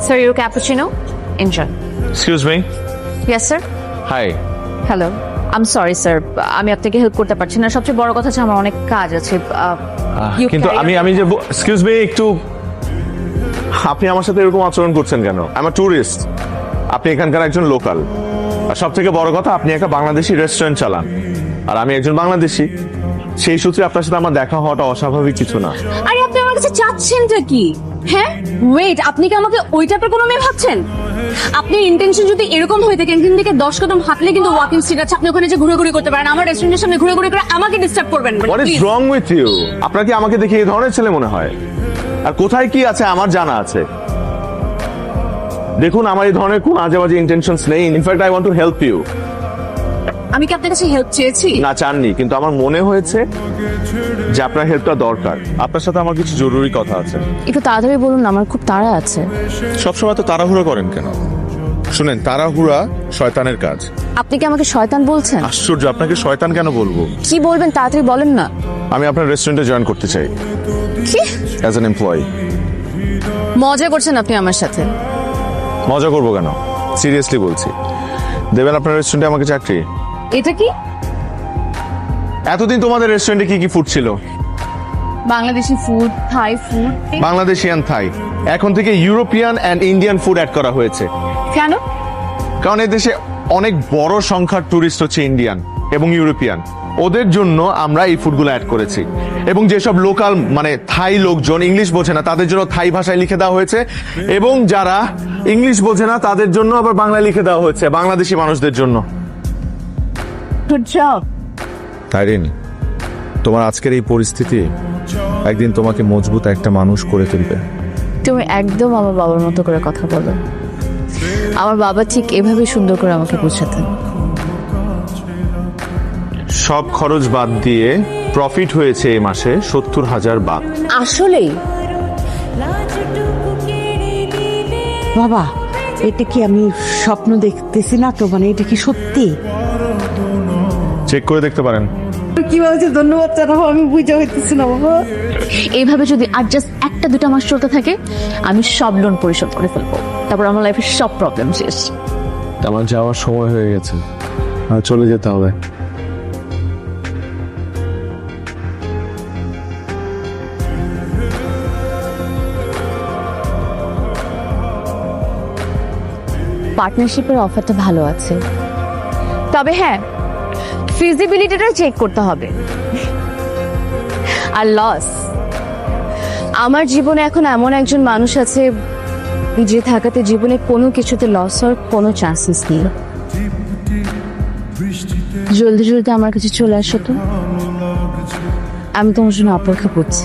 Sir, your cappuccino? Enjoy. Excuse me Yes, sir. Hi Hello. I'm sorry, sir. আমি আপনাকে help করতে পারছি না। সবচেয়ে বড় কথা হচ্ছে আমার অনেক কাজ আছে। You কিন্তু carry on. আমি যে এক্সকিউজ মি একটু আপনি আমার সাথে এরকম আচরণ করছেন কেন? আমি ট্যুরিস্ট, আপনি এখানকার একজন লোকাল, আর সব থেকে বড় কথা আপনি একটা বাংলাদেশি রেস্টুরেন্ট চালান, আর আমি একজন বাংলাদেশি। সেই সূত্রে আপনার সাথে আমার দেখা হওয়াটা অস্বাভাবিক কিছু না। আরে আপনি আমার কাছে চাচ্ছেনটা কি? হ্যাঁ, ওয়েট, আপনি কি আমাকে ওই টাইপের কোনো মেয়ে ভাবছেন? আপনার ইন্টেনশন যদি এরকম হয়ে থাকে, এখান থেকে 10 কদম হাঁটলে কিন্তু ওয়াকিং স্ট্রিট আছে, আপনি ওখানে যে ঘুরে করতে পারেন। আমার রেস্টুরেন্টের সামনে ঘুরে করে আমাকে ডিস্টার্ব করবেন না, what is please. Wrong with you? আপনার কি আমাকে দেখে এই ধরনের ছেলে মনে হয়? আর কোথায় কি আছে আমার জানা আছে। দেখুন, আমার এই ধরনের কোন আজেবাজে ইন্টেনশনস নেই। In fact I want to help you. আমি কি আপনার কাছে হেল্প চেয়েছি? না, চাননি, কিন্তু আমার মনে হয়েছে যে আপনার হেল্পটা দরকার। আপনার সাথে আমার কিছু জরুরি কথা আছে। একটু তাড়াতাড়ি বলুন না, আমার খুব তাড়া আছে। সবসময় তো তাড়াহুড়া করেন কেন? শুনেন, তাড়াহুড়া শয়তানের কাজ। আপনি কি আমাকে শয়তান বলছেন? আশ্চর্য, আপনাকে শয়তান কেন বলবো? কি বলবেন তাড়াতাড়ি বলেন না। আমি আপনার রেস্টুরেন্টে জয়েন করতে চাই কি অ্যাজ অ্যান এমপ্লয়ি। মজা করছেন আপনি আমার সাথে? মজা করবো কেন, সিরিয়াসলি বলছি। দেবেন আপনার রেস্টুরেন্টে আমাকে চাকরি? এটা কি? এতদিন তোমাদের রেস্টুরেন্টে কি কি ফুড ছিল? Bangladeshi food, Thai food. Bangladeshian, Thai, এখন থেকে European and Indian food add করা হয়েছে। কেন? কারণ এই দেশে অনেক বড় সংখ্যার টুরিস্ট হচ্ছে ইন্ডিয়ান এবং ইউরোপিয়ান, ওদের জন্য আমরা এই ফুডগুলো অ্যাড করেছি। এবং যেসব লোকাল মানে থাই লোকজন ইংলিশ বোঝে না, তাদের জন্য থাই ভাষায় লিখে দেওয়া হয়েছে, এবং যারা ইংলিশ বোঝে না তাদের জন্য আবার বাংলায় লিখে দেওয়া হয়েছে, বাংলাদেশি মানুষদের জন্য। Good job. তাইরিন, তোমার আজকের এই পরিস্থিতি একদিন তোমাকে মজবুত একটা মানুষ করে তুলবে। তুমি একদম আমার বাবার মতো করে কথা বলো। আমার বাবা ঠিক এভাবে সুন্দর করে আমাকে বোঝাতেন। সব খরচ বাদ দিয়ে প্রফিট হয়েছে এই মাসে 70,000 বাদ। আসলেই? বাবা, এটা কি আমি স্বপ্ন দেখতেছি না তো? মানে এটা কি সত্যি? চেক করে দেখতে পারেন। কি বলছে? ধন্যবাদ জানাবো, আমি বুঝে হইতেছি না বাবা। এইভাবে যদি আর জাস্ট একটা দুটা মাস চলতে থাকে, আমি সব লোন পরিশোধ করে ফেলবো। তারপর আমার লাইফের সব প্রবলেম শেষ। আমার যাওয়ার সময় হয়ে গেছে, চলে যেতে হবে। পার্টনারশিপের অফারটা ভালো আছে, তবে হ্যাঁ, ফিজিবিলিটিটা চেক করতে হবে। আর লস, আমার জীবনে এখন এমন একজন মানুষ আছে যে থাকাতে জীবনে কোনো কিছুতে লস হওয়ার কোনো চান্সেস নেই। জলদি জলদি আমার কাছে চলে আসো তো, আমি তোমার জন্য অপেক্ষা করছি।